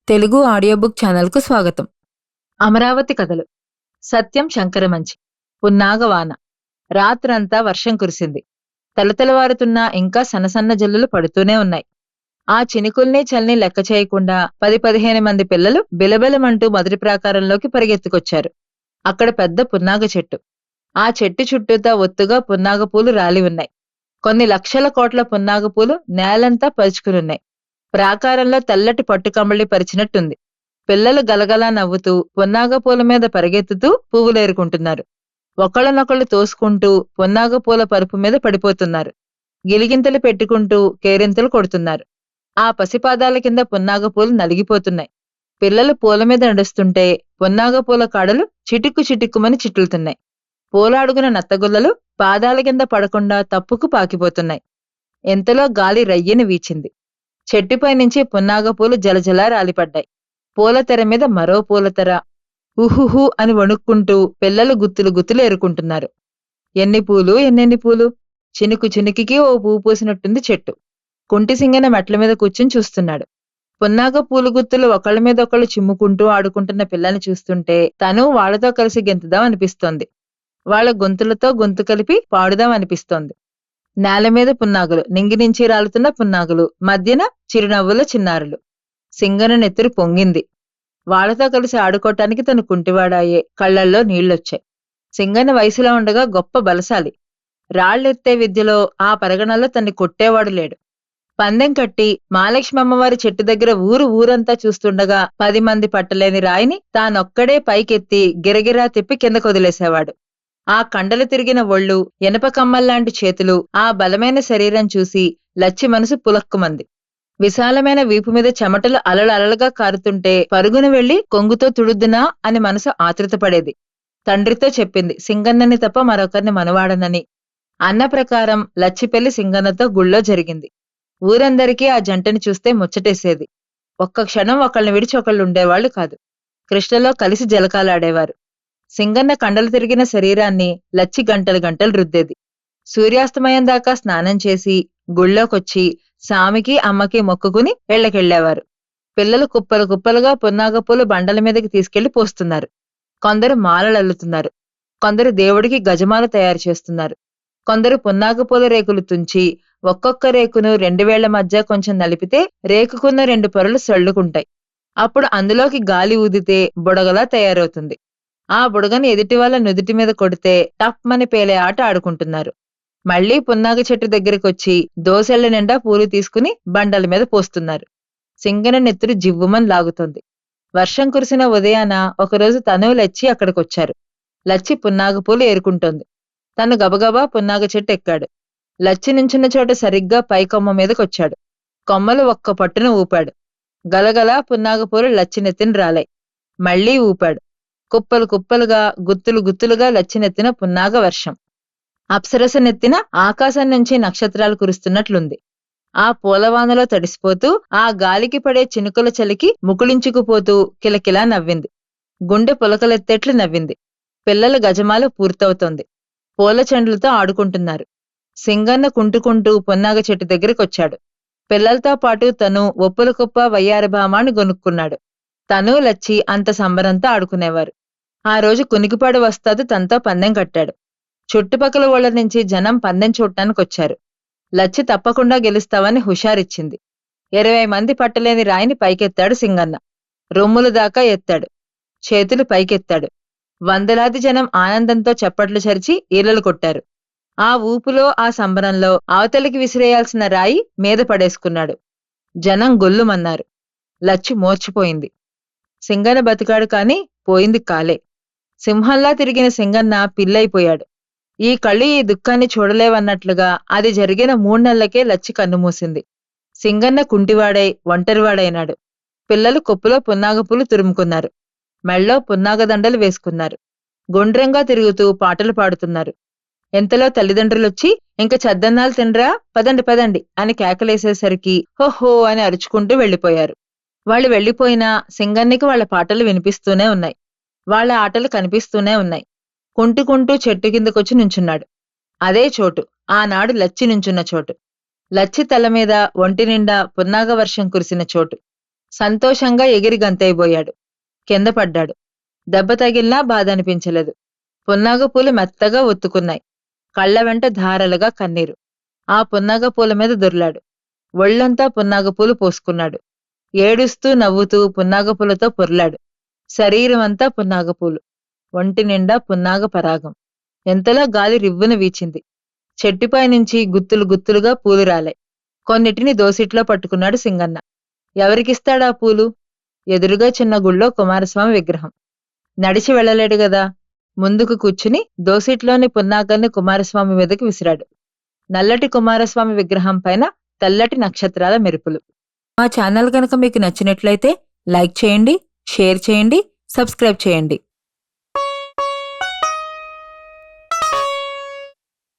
Telugu audio book ఛానల్కు స్వాగతం. అమరావతి కథలు. సత్యం శంకరమంచి. పున్నాగవాన. రాత్రంతా వర్షం కురిసింది. తెలతెలవారుతున్నా ఇంకా సన్నసన్న జల్లులు పడుతూనే ఉన్నాయి. ఆ చినుకుల్ని చల్ని లెక్క చేయకుండా 10-15 మంది పిల్లలు బిలబిలమంటూ మొదటి ప్రాకారంలోకి పరిగెత్తుకొచ్చారు. అక్కడ పెద్ద పున్నాగ చెట్టు. ఆ చెట్టు చుట్టూతా ఒత్తుగా పున్నాగపూలు రాలి ఉన్నాయి. కొన్ని లక్షల కోట్ల పున్నాగపూలు నేలంతా పరుచుకునున్నాయి. ప్రాకారంలో తెల్లటి పట్టుకంబళి పరిచినట్టుంది. పిల్లలు గలగలా నవ్వుతూ పున్నాగపూల మీద పరిగెత్తుతూ పువ్వులేరుకుంటున్నారు. ఒకళ్ళనొకళ్ళు తోసుకుంటూ పున్నాగపూల పరుపు మీద పడిపోతున్నారు. గిలిగింతలు పెట్టుకుంటూ కేరింతలు కొడుతున్నారు. ఆ పసిపాదాల కింద పున్నాగపూలు నలిగిపోతున్నాయి. పిల్లలు పూల మీద నడుస్తుంటే పున్నాగపూల కాడలు చిటుక్కు చిటుక్కుమని చిట్లుతున్నాయి. పూలాడుగున నత్తగుల్లలు పాదాల కింద పడకుండా తప్పుకు పాకిపోతున్నాయి. ఎంతలో గాలి రయ్యని వీచింది. చెట్టుపై నుంచి పున్నాగపూలు జలజలా రాలిపడ్డాయి. పూలతెర మీద మరో పూలతెర. ఉహుహు అని వణుక్కుంటూ పిల్లలు గుత్తులు గుత్తులు ఏరుకుంటున్నారు. ఎన్ని పూలు ఎన్నెన్ని పూలు! చినుకు చినుకికి ఓ పువ్వు పూసినట్టుంది చెట్టు. కుంటిసింగన మెట్ల మీద కూర్చుని చూస్తున్నాడు. పున్నాగ పూలు గుత్తులు ఒకళ్ళ మీద ఒకళ్ళు చిమ్ముకుంటూ ఆడుకుంటున్న పిల్లని చూస్తుంటే తను వాళ్లతో కలిసి గెంతుదాం అనిపిస్తోంది. వాళ్ల గొంతులతో గొంతు కలిపి పాడుదాం అనిపిస్తోంది. నేలమీద పున్నాగులు, నింగినుంచి రాలుతున్న పున్నాగులు, మధ్యన చిరునవ్వుల చిన్నారులు. సింగన నెత్తురు పొంగింది. వాళ్లతో కలిసి ఆడుకోటానికి తను కుంటివాడాయే. కళ్లల్లో నీళ్లొచ్చాయి. సింగన్న వయసులో ఉండగా గొప్ప బలశాలి. రాళ్లెత్తే విద్యలో ఆ పరగణల్లో తన్ని కొట్టేవాడు లేడు. పందెం కట్టి మహాలక్ష్మమ్మవారి చెట్టు దగ్గర ఊరంతా చూస్తుండగా 10 మంది పట్టలేని రాయిని తానొక్కడే పైకెత్తి గిరగిరా తిప్పి కిందకొదిలేసేవాడు. ఆ కండలు తిరిగిన ఒళ్ళు, ఎనప కమ్మల్లాంటి చేతులు, ఆ బలమైన శరీరం చూసి లచ్చి మనసు పులక్కుమంది. విశాలమైన వీపు మీద చెమటలు అలలలలుగా కారుతుంటే పరుగున వెళ్లి కొంగుతో తుడుద్దునా అని మనసు ఆతృతపడేది. తండ్రితో చెప్పింది సింగన్నని తప్ప మరొకరిని మనవాడనని. అన్న ప్రకారం లచ్చి పెళ్లి సింగన్నతో గుళ్ళో జరిగింది. ఊరందరికీ ఆ జంటని చూస్తే ముచ్చటేసేది. ఒక్క క్షణం ఒకళ్ళని విడిచి ఒకళ్ళు ఉండేవాళ్లు కాదు. కృష్ణలో కలిసి జలకాలాడేవారు. సింగన్న కండలు తిరిగిన శరీరాన్ని లచ్చి గంటలు గంటలు రుద్దేది. సూర్యాస్తమయం దాకా స్నానం చేసి గుళ్ళోకొచ్చి సామికి అమ్మకి మొక్కుకుని ఇళ్లకెళ్లేవారు. పిల్లలు కుప్పలు కుప్పలుగా పున్నాగపూలు బండల మీదకి తీసుకెళ్లి పోస్తున్నారు. కొందరు మాలలల్లుతున్నారు. కొందరు దేవుడికి గజమాల తయారు చేస్తున్నారు. కొందరు పున్నాగపూల రేకులు తుంచి ఒక్కొక్క రేకును 2 వేళ్ల మధ్య కొంచెం నలిపితే రేకుకున్న 2 పొరలు సళ్లుకుంటాయి. అప్పుడు అందులోకి గాలి ఊదితే బుడగలా తయారవుతుంది. ఆ బుడగని ఎదుటి వాళ్ళ నుదుటి మీద కొడితే టప్మని పేలే ఆట ఆడుకుంటున్నారు. మళ్లీ పున్నాగ చెట్టు దగ్గరికొచ్చి దోసెళ్ల నిండా పూలు తీసుకుని బండల మీద పోస్తున్నారు. సింగన నెత్తురు జివ్వుమని లాగుతోంది. వర్షం కురిసిన ఉదయాన ఒకరోజు తను లచ్చి అక్కడికొచ్చారు. లచ్చి పున్నాగపూలు ఏరుకుంటోంది. తను గబగబా పున్నాగ చెట్టు ఎక్కాడు. లచ్చి నించున్న చోట సరిగ్గా పై కొమ్మ మీదకొచ్చాడు. కొమ్మలు ఒక్క పట్టున ఊపాడు. గలగలా పున్నాగపూలు లచ్చి నెత్తిన రాలాయి. మళ్లీ ఊపాడు. కుప్పలు కుప్పలుగా గుత్తులు గుత్తులుగా లచ్చినెత్తిన పున్నాగ వర్షం. అప్సరస నెత్తిన ఆకాశం నుంచి నక్షత్రాలు కురుస్తున్నట్లుంది. ఆ పూలవానలో తడిసిపోతూ ఆ గాలికి పడే చినుకుల చలికి ముకుళించుకుపోతూ కిలకిలా నవ్వింది. గుండె పులకలెత్తేట్లు నవ్వింది. పిల్లల గజమాల పూర్తవుతోంది. పూల చెండ్లతో ఆడుకుంటున్నారు. సింగన్న కుంటుకుంటూ పున్నాగ చెట్టు దగ్గరికొచ్చాడు. పిల్లలతో పాటు తను ఒప్పుల కుప్ప వయ్యారభామాని గొనుక్కున్నాడు. తను లచ్చి అంత సంబరంతో ఆడుకునేవారు. ఆ రోజు కునికిపాడు వస్తాదు తనతో పందెం కట్టాడు. చుట్టుపక్కల ఊళ్ళ నుంచి జనం పందెం చూడటానికొచ్చారు. లచ్చి తప్పకుండా గెలుస్తావని హుషారిచ్చింది. 20 మంది పట్టలేని రాయిని పైకెత్తాడు సింగన్న. రొమ్ములు దాకా ఎత్తాడు. చేతులు పైకెత్తాడు. వందలాది జనం ఆనందంతో చప్పట్లు చరిచి ఈలలు కొట్టారు. ఆ ఊపులో ఆ సంబరంలో అవతలికి విసిరేయాల్సిన రాయి మీద పడేసుకున్నాడు. జనం గొల్లుమన్నారు. లచ్చి మోర్చిపోయింది. సింగన్న బతికాడు కాని పోయింది కాలే. సింహంలా తిరిగిన సింగన్న పిల్లయిపోయాడు. ఈ కళ్ళు ఈ దుఃఖాన్ని చూడలేవన్నట్లుగా అది జరిగిన 3 నెలలకే లచ్చి కన్నుమూసింది. సింగన్న కుంటివాడై ఒంటరివాడైనాడు. పిల్లలు కొప్పులో పున్నాగపూలు తురుముకున్నారు. మెళ్ళో పున్నాగదండలు వేసుకున్నారు. గుండ్రంగా తిరుగుతూ పాటలు పాడుతున్నారు. ఎంతలో తల్లిదండ్రులొచ్చి ఇంక చద్దన్నాలు తినరా, పదండి పదండి అని కేకలేసేసరికి హోహో అని అరుచుకుంటూ వెళ్లిపోయారు. వాళ్ళు వెళ్లిపోయినా సింగన్నికి వాళ్ల పాటలు వినిపిస్తూనే ఉన్నాయి. వాళ్ల ఆటలు కనిపిస్తూనే ఉన్నాయి. కుంటుకుంటూ చెట్టు కిందకొచ్చి నుంచున్నాడు. అదే చోటు, ఆనాడు లచ్చి నుంచున్న చోటు. లచ్చి తల మీద ఒంటి నిండా పున్నాగ వర్షం కురిసిన చోటు. సంతోషంగా ఎగిరి గంతైపోయాడు. కింద పడ్డాడు. దెబ్బ తగిలినా బాధ అనిపించలేదు. పున్నాగ పూలు మెత్తగా ఒత్తుకున్నాయి. కళ్ళ వెంట ధారలుగా కన్నీరు. ఆ పున్నాగ పూల మీద దొర్లాడు. ఒళ్లంతా పున్నాగ పూలు పోసుకున్నాడు. ఏడుస్తూ నవ్వుతూ పున్నాగ పూలతో పొర్లాడు. శరీరమంతా పున్నాగ పూలు. ఒంటి నిండా పున్నాగ పరాగం. ఎంతలో గాలి రివ్వున వీచింది. చెట్టుపై నుంచి గుత్తులు గుత్తులుగా పూలు రాలాయి. కొన్నిటిని దోసిట్లో పట్టుకున్నాడు సింగన్న. ఎవరికిస్తాడా పూలు? ఎదురుగా చిన్న గుళ్ళో కుమారస్వామి విగ్రహం. నడిచి వెళ్ళలేడు గదా. ముందుకు కూర్చుని దోసిట్లోని పున్నాగాన్ని కుమారస్వామి మీదకి విసిరాడు. నల్లటి కుమారస్వామి విగ్రహం పైన తెల్లటి నక్షత్రాల మెరుపులు. మా ఛానల్ కనుక మీకు నచ్చినట్లయితే లైక్ చేయండి, షేర్ చేయండి, సబ్స్క్రైబ్ చేయండి.